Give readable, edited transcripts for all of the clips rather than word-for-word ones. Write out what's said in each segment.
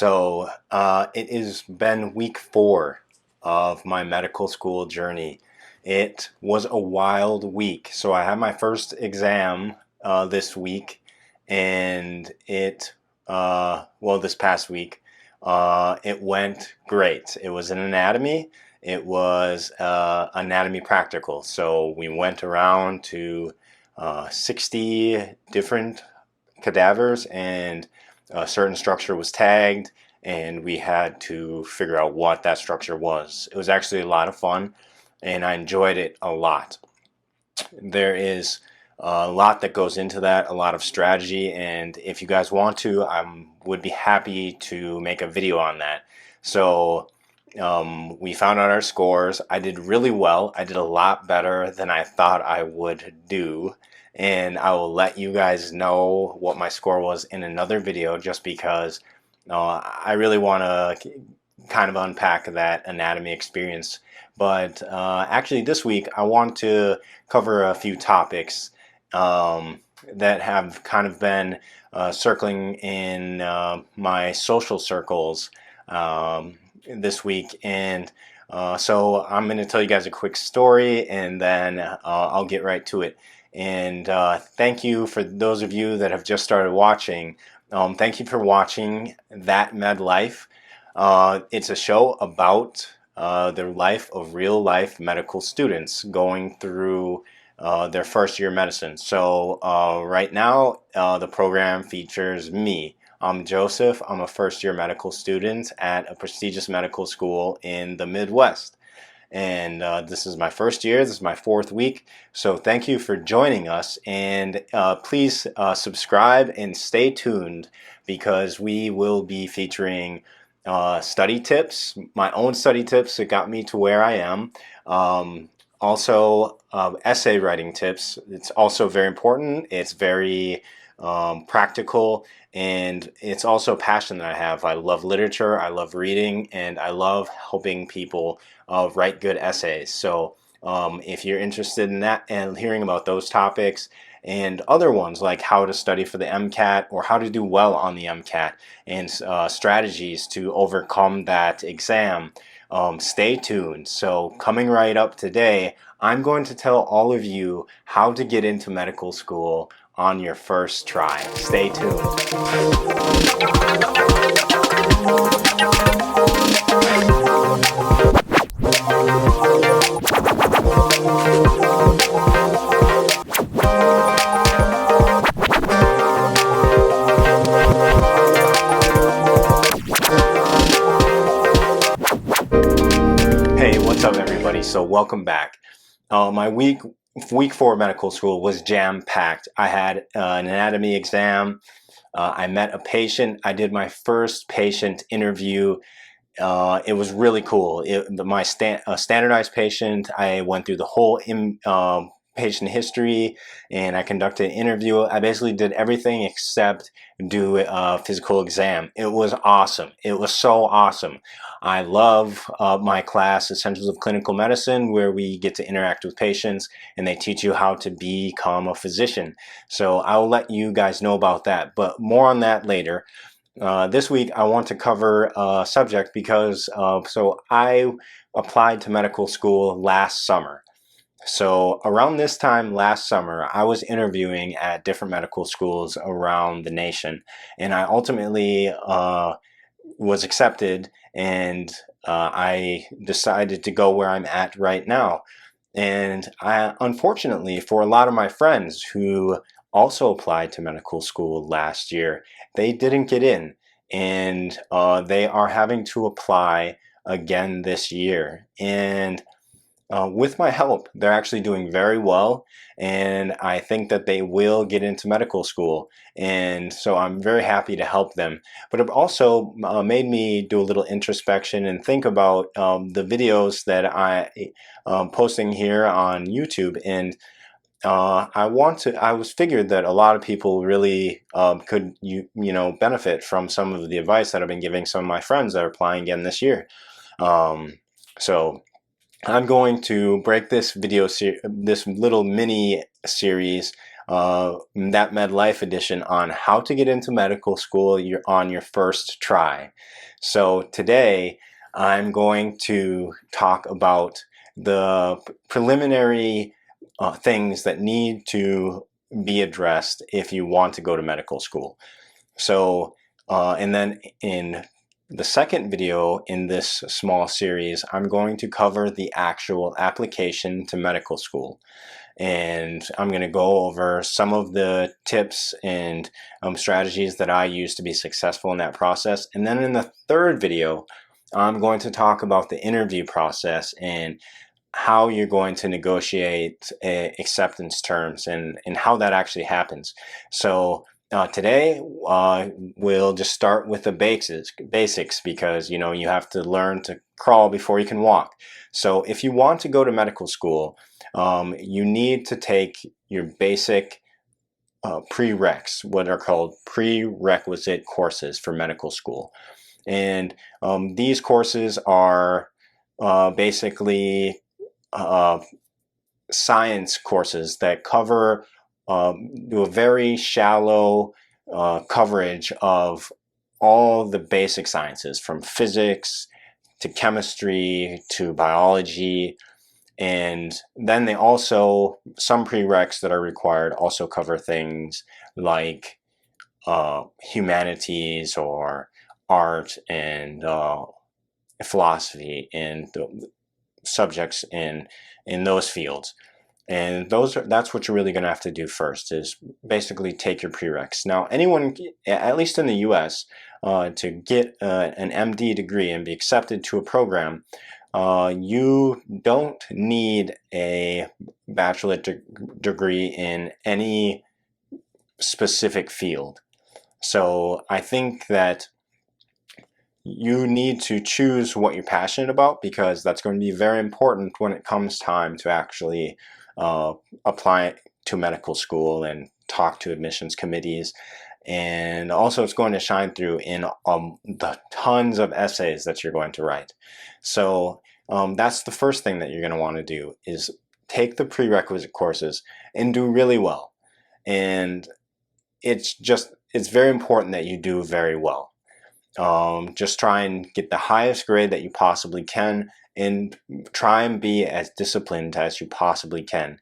It has been week 4 of my medical school journey. It was a wild week. So I had my first exam this week, and this past week, it went great. It was an anatomy. It was anatomy practical. So we went around to 60 different cadavers, and a certain structure was tagged, and we had to figure out what that structure was. It was actually a lot of fun, and I enjoyed it a lot. There is a lot that goes into that, a lot of strategy, and if you guys want to, I would be happy to make a video on that. We found out our scores. I did really well. I did a lot better than I thought I would do, and I will let you guys know what my score was in another video, just because I really want to kind of unpack that anatomy experience. But actually this week I want to cover a few topics that have kind of been circling in my social circles this week. So I'm going to tell you guys a quick story, and then I'll get right to it. And thank you for those of you that have just started watching. Thank you for watching That Med Life. It's a show about the life of real life medical students going through their first year medicine. So right now the program features me. I'm Joseph. I'm a first year medical student at a prestigious medical school in the Midwest. And this is my first year. This is my 4th week. So thank you for joining us. And please subscribe and stay tuned, because we will be featuring study tips, my own study tips that got me to where I am. Also, essay writing tips. It's also very important. It's very practical, and it's also a passion that I have. I love literature, I love reading, and I love helping people write good essays. So if you're interested in that and hearing about those topics and other ones like how to study for the MCAT or how to do well on the MCAT and strategies to overcome that exam, stay tuned. So coming right up today, I'm going to tell all of you how to get into medical school on your first try. Stay tuned. Hey, what's up everybody? So welcome back. My week 4 medical school was jam-packed. I had an anatomy exam. I met a patient. I did my first patient interview. It was really cool. My standardized patient, I went through the whole patient history, and I conducted an interview. I basically did everything except do a physical exam. It was awesome. It was so awesome. I love my class, Essentials of Clinical Medicine, where we get to interact with patients and they teach you how to become a physician. So I will let you guys know about that, but more on that later. This week I want to cover a subject because I applied to medical school last summer. So around this time last summer, I was interviewing at different medical schools around the nation, and I ultimately was accepted, and I decided to go where I'm at right now. And unfortunately, for a lot of my friends who also applied to medical school last year, they didn't get in, and they are having to apply again this year. And with my help, they're actually doing very well, and I think that they will get into medical school. And so I'm very happy to help them. But it also made me do a little introspection and think about the videos that I posting here on YouTube. And I was figured that a lot of people really could benefit from some of the advice that I've been giving some of my friends that are applying again this year. So I'm going to break this little mini series That Med Life edition on how to get into medical school on your first try. So today I'm going to talk about the preliminary things that need to be addressed if you want to go to medical school. So, and then in the second video in this small series, I'm going to cover the actual application to medical school. And I'm going to go over some of the tips and strategies that I use to be successful in that process. And then in the third video, I'm going to talk about the interview process and how you're going to negotiate acceptance terms and how that actually happens. So today we'll just start with the basics because you have to learn to crawl before you can walk. So if you want to go to medical school, you need to take your basic prereqs, what are called prerequisite courses for medical school. And these courses are basically science courses that cover do a very shallow coverage of all the basic sciences, from physics to chemistry to biology. And then they also, some prereqs that are required also cover things like humanities or art and philosophy and subjects in those fields. And that's what you're really going to have to do first, is basically take your prereqs. Now, anyone, at least in the US, to get an MD degree and be accepted to a program, you don't need a bachelor degree in any specific field. So I think that you need to choose what you're passionate about, because that's going to be very important when it comes time to actually apply to medical school and talk to admissions committees. And also it's going to shine through in the tons of essays that you're going to write. So that's the first thing that you're going to want to do, is take the prerequisite courses and do really well. And it's very important that you do very well. Just try and get the highest grade that you possibly can, and try and be as disciplined as you possibly can.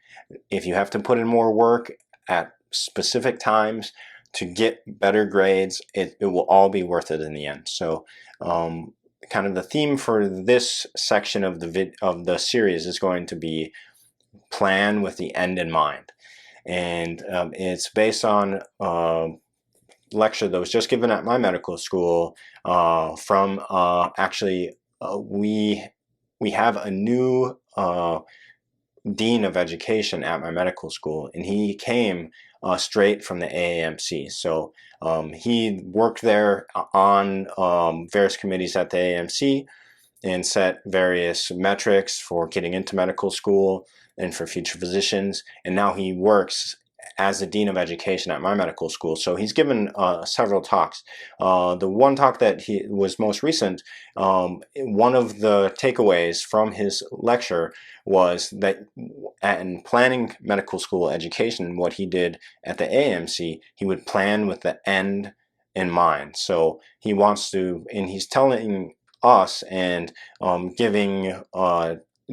If you have to put in more work at specific times to get better grades, it will all be worth it in the end. So kind of the theme for this section of the series is going to be plan with the end in mind. And it's based on lecture that was just given at my medical school from actually we have a new dean of education at my medical school, and he came straight from the AAMC. So he worked there on various committees at the AAMC and set various metrics for getting into medical school and for future physicians, and now he works as the Dean of Education at my medical school. So he's given several talks. The one talk that he was most recent, one of the takeaways from his lecture was that in planning medical school education, what he did at the AAMC, he would plan with the end in mind. So he wants to, and he's telling us and giving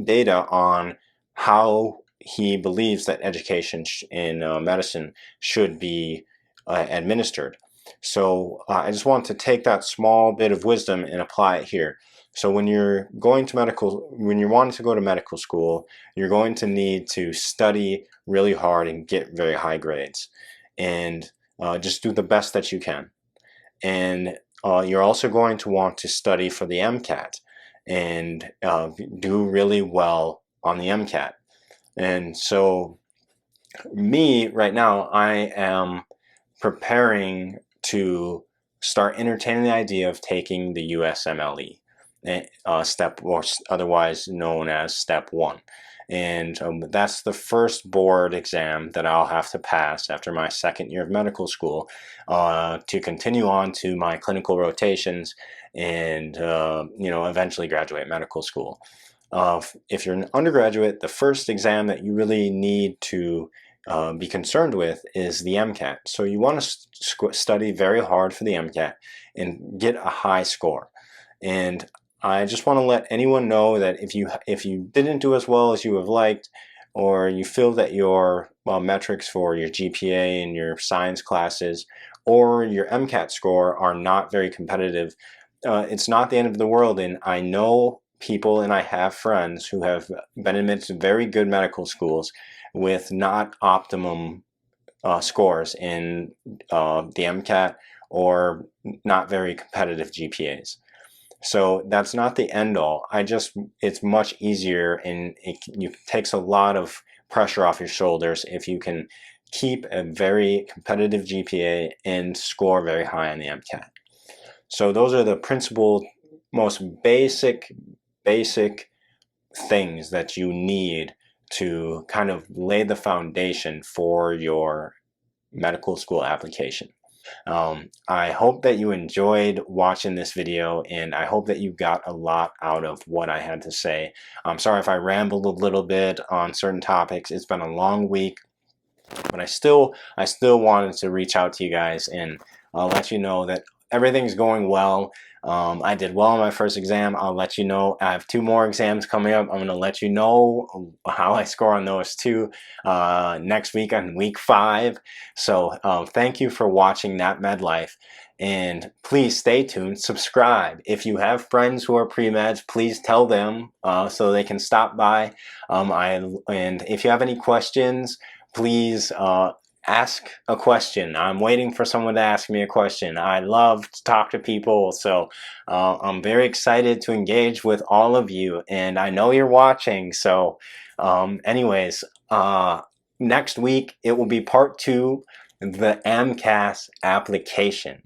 data on how he believes that education in medicine should be administered. So I just want to take that small bit of wisdom and apply it here. So when you're wanting to go to medical school, you're going to need to study really hard and get very high grades, and just do the best that you can. And you're also going to want to study for the MCAT and do really well on the MCAT. And so me right now, I am preparing to start entertaining the idea of taking the USMLE step, or otherwise known as Step 1. And that's the first board exam that I'll have to pass after my second year of medical school to continue on to my clinical rotations and eventually graduate medical school. If you're an undergraduate, the first exam that you really need to be concerned with is the MCAT. So you want to study very hard for the MCAT and get a high score. And I just want to let anyone know that if you didn't do as well as you have liked, or you feel that your metrics for your GPA and your science classes or your MCAT score are not very competitive, it's not the end of the world. And I know people, and I have friends who have been admitted to very good medical schools with not optimum scores in the MCAT or not very competitive GPAs. So that's not the end all. It's much easier, and it takes a lot of pressure off your shoulders if you can keep a very competitive GPA and score very high on the MCAT. So those are the principal, most basic things that you need to kind of lay the foundation for your medical school application. I hope that you enjoyed watching this video, and I hope that you got a lot out of what I had to say. I'm sorry if I rambled a little bit on certain topics. It's been a long week, but I still wanted to reach out to you guys and let you know that everything's going well. I did well on my first exam. I'll let you know. I have 2 more exams coming up. I'm going to let you know how I score on those 2 next week on week 5. So thank you for watching That Med Life. And please stay tuned, subscribe. If you have friends who are pre-meds, please tell them so they can stop by. And if you have any questions, please ask a question. I'm waiting for someone to ask me a question. I love to talk to people, so I'm very excited to engage with all of you, and I know you're watching. So anyways, next week it will be part 2, the AMCAS application.